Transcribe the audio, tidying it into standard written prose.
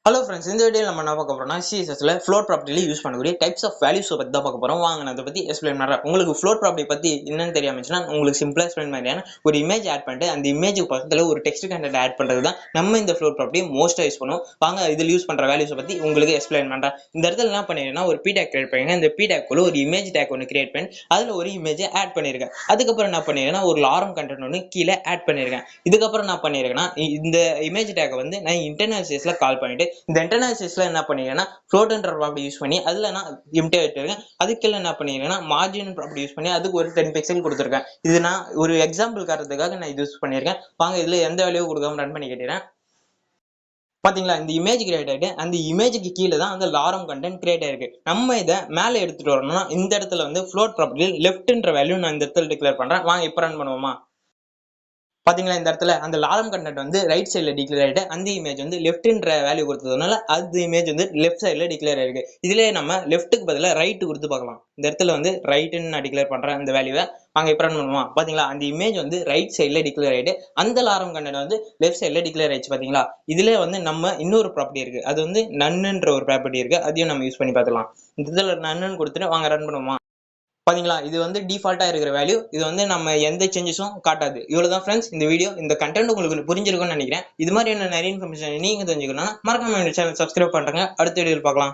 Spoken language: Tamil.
ஹலோ ஃப்ரெண்ட்ஸ், இந்த வீடியோவில் நம்ம என்ன பார்க்க போறோம்னா சிஎஸ்எஸ்ல ஃப்ளோட் ப்ராப்பர்ட்டில யூஸ் பண்ணக்கூடிய டைப்ஸ் ஆஃப் வேல்யூஸ் பற்றி தான் பார்க்க போறோம். வாங்க நான் அதை பற்றி எக்ஸ்பிளைன் பண்ணுறேன். உங்களுக்கு ஃப்ளோட் ப்ராப்பர்ட்டி பற்றி என்னன்னு தெரியாமச்சுன்னா உங்களுக்கு சிம்பிளாக எக்ஸ்பிளைன் பண்ணுறேன். ஒரு இமேஜ் ஆட் பண்ணிட்டு அந்த இமேஜுக்கு பக்கத்தில் ஒரு டெக்ஸ்ட் கண்டென்ட் ஆட் பண்ணுறது தான் நம்ம இந்த ஃப்ளோட் ப்ராப்பர்ட்டி மோஸ்ட்டாக யூஸ் பண்ணுவோம். வாங்க இதில் யூஸ் பண்ணுற வேல்யூஸை பற்றி உங்களுக்கு எக்ஸ்பிளைன் பண்ணுறேன். இந்த இடத்துல என்ன பண்ணிருக்கேன்னா ஒரு பி டேக் கிரியேட் பண்ணிருக்கேன். இந்த பி டேக்குள்ள ஒரு இமேஜ் டேக் ஒன்று கிரியேட் பண்ணி அதில் ஒரு இமேஜை ஆட் பண்ணியிருக்கேன். அதுக்கப்புறம் என்ன பண்ணிருக்கேன்னா ஒரு லாரம் கண்டென்ட் ஒன்று கீழே ஆட் பண்ணியிருக்கேன். இதுக்கப்புறம் என்ன பண்ணிருக்கேன்னா இந்த இமேஜ் டேக்கை வந்து நான் இன்டர்னல் சேஸ்ல கால் பண்ணிட்டு இந்த இன்டர்னல் சேஸ்ல என்ன பண்ணிருக்கேன்னா ஃப்ளோட்ன்ற ப்ராப்பர்ட்டி யூஸ் பண்ணி அதுல நான் எம்டி எடுத்துருக்கேன். அதுக்குள்ள என்ன பண்ணிருக்கேன்னா மார்ஜின் ப்ராப்பர்ட்டி யூஸ் பண்ணி அதுக்கு ஒரு 10 பிக்சல் கொடுத்துருக்கேன். இது நான் ஒரு எக்ஸாம்பிள் காரணத்துக்காக நான் இது யூஸ் பண்ணியிருக்கேன். வாங்க இதுல எந்த வேல்யூ கொடுக்காம ரன் பண்ணி கேட்டேன். பாத்தீங்களா, இந்த இமேஜ் கிரியேட் ஆயிட்டு அந்த இமேஜுக்கு கீழே தான் அந்த லாரம் கண்டென்ட் கிரியேட் ஆயிருக்கு. நம்ம இதை மேலே எடுத்துட்டு வரணும்னா இந்த இடத்துல வந்து ஃப்ளோட் ப்ராப்பர்ட்டி லெஃப்ட்ன்ற வேல்யூ நான் இந்த இடத்துல டிக்ளேர் பண்றேன். வாங்க இப்ப ரன் பண்ணுவோமா? பாத்தீங்களா, இந்த இடத்துல அந்த லாரம் கண்டென்ட் வந்து ரைட் சைட்ல டிக்ளேர் ஆயிட்டு அந்த இமேஜ் வந்து லெஃப்ட்ன்ற வேல்யூ கொடுத்ததுனால அந்த இமேஜ் வந்து லெஃப்ட் சைட்ல டிக்ளேர் ஆயிருக்கு. இதுல நம்ம லெஃப்ட்டுக்கு பதிலா ரைட் கொடுத்து பார்க்கலாம். இந்த இடத்துல வந்து ரைட்னு நான் டிக்ளேர் பண்றேன் அந்த வேல்யூவை. வாங்க இப்ப ரன் பண்ணுவோமா? பாத்தீங்களா, அந்த இமேஜ் வந்து ரைட் சைட்ல டிக்ளேர் ஆயிட்டு அந்த லாரம் கண்டென்ட் வந்து லெஃப்ட் சைட்ல டிக்ளேர் ஆயிடுச்சு. பாத்தீங்களா, இதுல வந்து நம்ம இன்னொரு ப்ராப்பர்ட்டி இருக்கு, அது வந்து நன்னுன்ற ஒரு ப்ராப்பர்ட்டி இருக்கு, அதையும் நம்ம யூஸ் பண்ணி பார்த்துக்கலாம். இந்த இதுல நன்னுன்னு கொடுத்துட்டு வாங்க ரன் பண்ணுவோமா? பாத்தீங்களா, இது வந்து டிஃபால்ட்டா இருக்கிற வேல்யூ. இது வந்து நம்ம எந்த சேஞ்சஸும் காட்டாது. இவ்வளவுதான் ஃப்ரெண்ட்ஸ் இந்த வீடியோ. இந்த கண்டென்ட் உங்களுக்கு புரிஞ்சிருக்கும்னு நினைக்கிறேன். இது மாதிரி என்ன நிறைய இன்ஃபர்மேஷன் நீங்க தெரிஞ்சுக்கணும்னா மறக்காம சேனல் சப்ஸ்கிரைப் பண்றேங்க. அடுத்த வீடியோவில் பார்க்கலாம்.